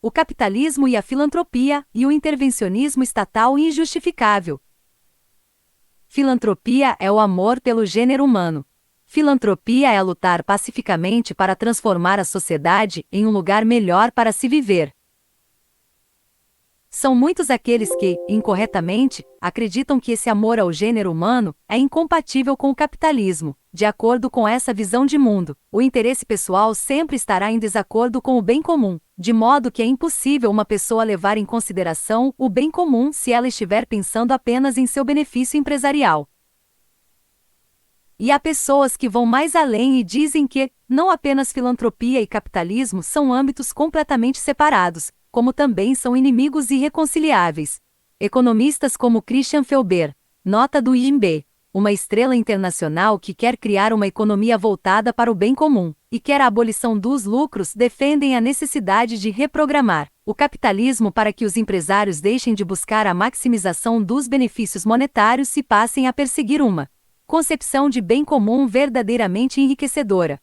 o capitalismo e a filantropia, e o intervencionismo estatal injustificável. Filantropia é o amor pelo gênero humano. Filantropia é lutar pacificamente para transformar a sociedade em um lugar melhor para se viver. São muitos aqueles que, incorretamente, acreditam que esse amor ao gênero humano é incompatível com o capitalismo. De acordo com essa visão de mundo, o interesse pessoal sempre estará em desacordo com o bem comum, de modo que é impossível uma pessoa levar em consideração o bem comum se ela estiver pensando apenas em seu benefício empresarial. E há pessoas que vão mais além e dizem que, não apenas filantropia e capitalismo são âmbitos completamente separados, como também são inimigos irreconciliáveis. Economistas como Christian Felber, nota do IMB, uma estrela internacional que quer criar uma economia voltada para o bem comum, e quer a abolição dos lucros, defendem a necessidade de reprogramar o capitalismo para que os empresários deixem de buscar a maximização dos benefícios monetários e passem a perseguir uma concepção de bem comum verdadeiramente enriquecedora.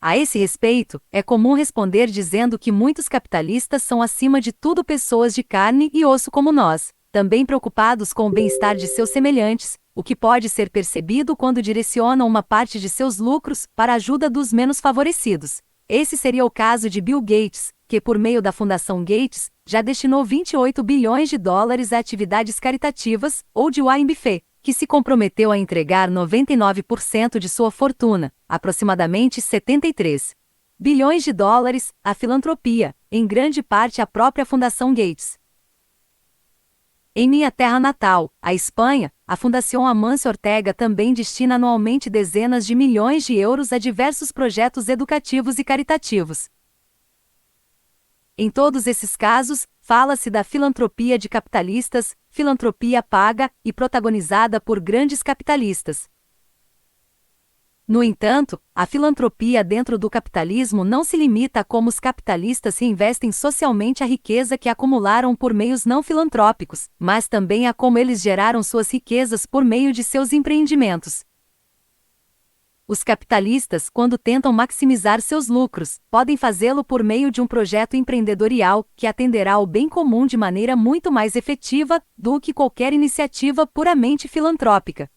A esse respeito, é comum responder dizendo que muitos capitalistas são acima de tudo pessoas de carne e osso como nós, também preocupados com o bem-estar de seus semelhantes, o que pode ser percebido quando direcionam uma parte de seus lucros para a ajuda dos menos favorecidos. Esse seria o caso de Bill Gates, que por meio da Fundação Gates, já destinou 28 bilhões de dólares a atividades caritativas, ou de Warren Buffett, que se comprometeu a entregar 99% de sua fortuna, aproximadamente 73 bilhões de dólares, à filantropia, em grande parte à própria Fundação Gates. Em minha terra natal, a Espanha, a Fundação Amancio Ortega também destina anualmente dezenas de milhões de euros a diversos projetos educativos e caritativos. Em todos esses casos, fala-se da filantropia de capitalistas, filantropia paga e protagonizada por grandes capitalistas. No entanto, a filantropia dentro do capitalismo não se limita a como os capitalistas reinvestem socialmente a riqueza que acumularam por meios não filantrópicos, mas também a como eles geraram suas riquezas por meio de seus empreendimentos. Os capitalistas, quando tentam maximizar seus lucros, podem fazê-lo por meio de um projeto empreendedorial que atenderá ao bem comum de maneira muito mais efetiva do que qualquer iniciativa puramente filantrópica.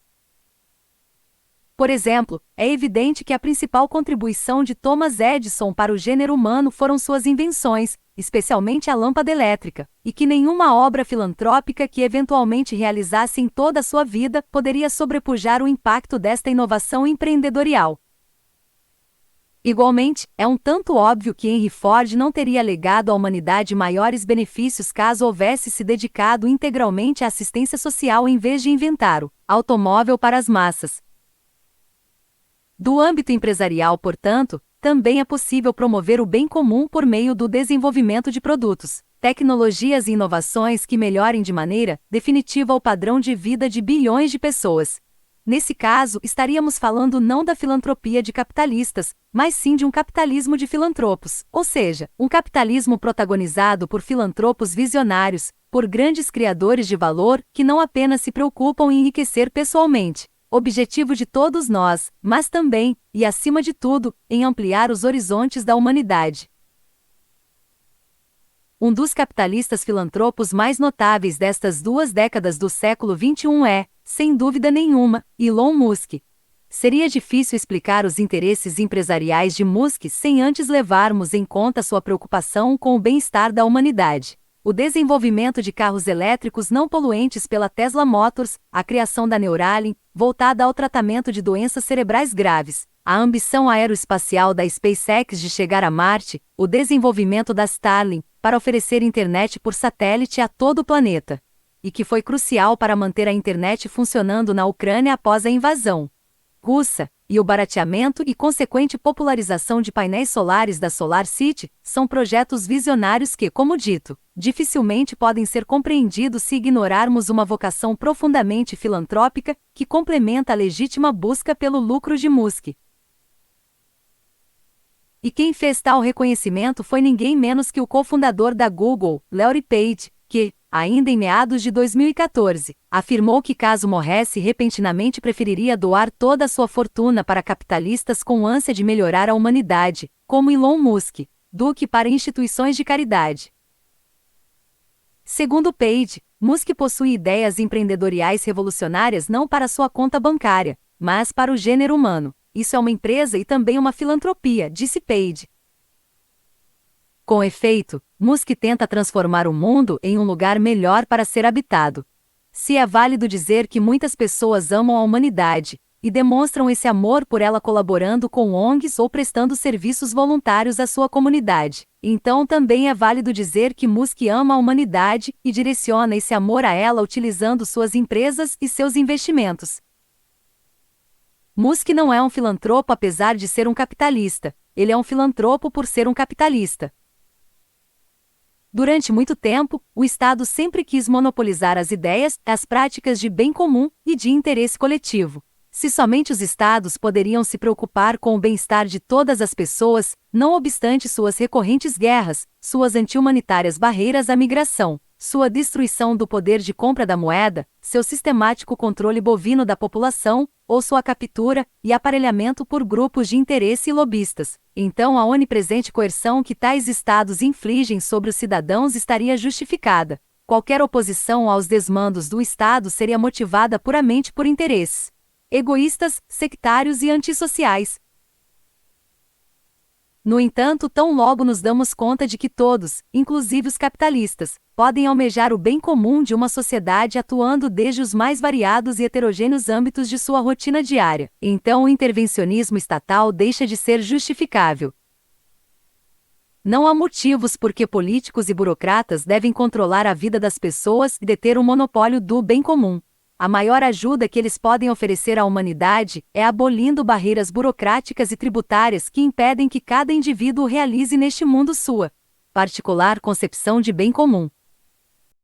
Por exemplo, é evidente que a principal contribuição de Thomas Edison para o gênero humano foram suas invenções, especialmente a lâmpada elétrica, e que nenhuma obra filantrópica que eventualmente realizasse em toda a sua vida poderia sobrepujar o impacto desta inovação empreendedorial. Igualmente, é um tanto óbvio que Henry Ford não teria legado à humanidade maiores benefícios caso houvesse se dedicado integralmente à assistência social em vez de inventar o automóvel para as massas. Do âmbito empresarial, portanto, também é possível promover o bem comum por meio do desenvolvimento de produtos, tecnologias e inovações que melhorem de maneira definitiva o padrão de vida de bilhões de pessoas. Nesse caso, estaríamos falando não da filantropia de capitalistas, mas sim de um capitalismo de filantropos, ou seja, um capitalismo protagonizado por filantropos visionários, por grandes criadores de valor que não apenas se preocupam em enriquecer pessoalmente, objetivo de todos nós, mas também, e acima de tudo, em ampliar os horizontes da humanidade. Um dos capitalistas filantropos mais notáveis destas 2 décadas do século XXI é, sem dúvida nenhuma, Elon Musk. Seria difícil explicar os interesses empresariais de Musk sem antes levarmos em conta sua preocupação com o bem-estar da humanidade. O desenvolvimento de carros elétricos não poluentes pela Tesla Motors, a criação da Neuralink, voltada ao tratamento de doenças cerebrais graves, a ambição aeroespacial da SpaceX de chegar a Marte, o desenvolvimento da Starlink, para oferecer internet por satélite a todo o planeta, e que foi crucial para manter a internet funcionando na Ucrânia após a invasão russa, e o barateamento e consequente popularização de painéis solares da Solar City, são projetos visionários que, como dito, dificilmente podem ser compreendidos se ignorarmos uma vocação profundamente filantrópica que complementa a legítima busca pelo lucro de Musk. E quem fez tal reconhecimento foi ninguém menos que o cofundador da Google, Larry Page, que, ainda em meados de 2014, afirmou que caso morresse repentinamente preferiria doar toda a sua fortuna para capitalistas com ânsia de melhorar a humanidade, como Elon Musk. do que para instituições de caridade. Segundo Page, Musk possui ideias empreendedoriais revolucionárias não para sua conta bancária, mas para o gênero humano. Isso é uma empresa e também uma filantropia, disse Page. Com efeito, Musk tenta transformar o mundo em um lugar melhor para ser habitado. Se é válido dizer que muitas pessoas amam a humanidade, e demonstram esse amor por ela colaborando com ONGs ou prestando serviços voluntários à sua comunidade, então também é válido dizer que Musk ama a humanidade e direciona esse amor a ela utilizando suas empresas e seus investimentos. Musk não é um filantropo apesar de ser um capitalista, ele é um filantropo por ser um capitalista. Durante muito tempo, o Estado sempre quis monopolizar as ideias, as práticas de bem comum e de interesse coletivo. Se somente os Estados poderiam se preocupar com o bem-estar de todas as pessoas, não obstante suas recorrentes guerras, suas anti-humanitárias barreiras à migração, sua destruição do poder de compra da moeda, seu sistemático controle bovino da população, ou sua captura e aparelhamento por grupos de interesse e lobistas. Então a onipresente coerção que tais Estados infligem sobre os cidadãos estaria justificada. Qualquer oposição aos desmandos do Estado seria motivada puramente por interesses egoístas, sectários e antissociais. No entanto, tão logo nos damos conta de que todos, inclusive os capitalistas, podem almejar o bem comum de uma sociedade atuando desde os mais variados e heterogêneos âmbitos de sua rotina diária, então o intervencionismo estatal deixa de ser justificável. Não há motivos por que políticos e burocratas devem controlar a vida das pessoas e deter o monopólio do bem comum. A maior ajuda que eles podem oferecer à humanidade é abolindo barreiras burocráticas e tributárias que impedem que cada indivíduo realize neste mundo sua particular concepção de bem comum.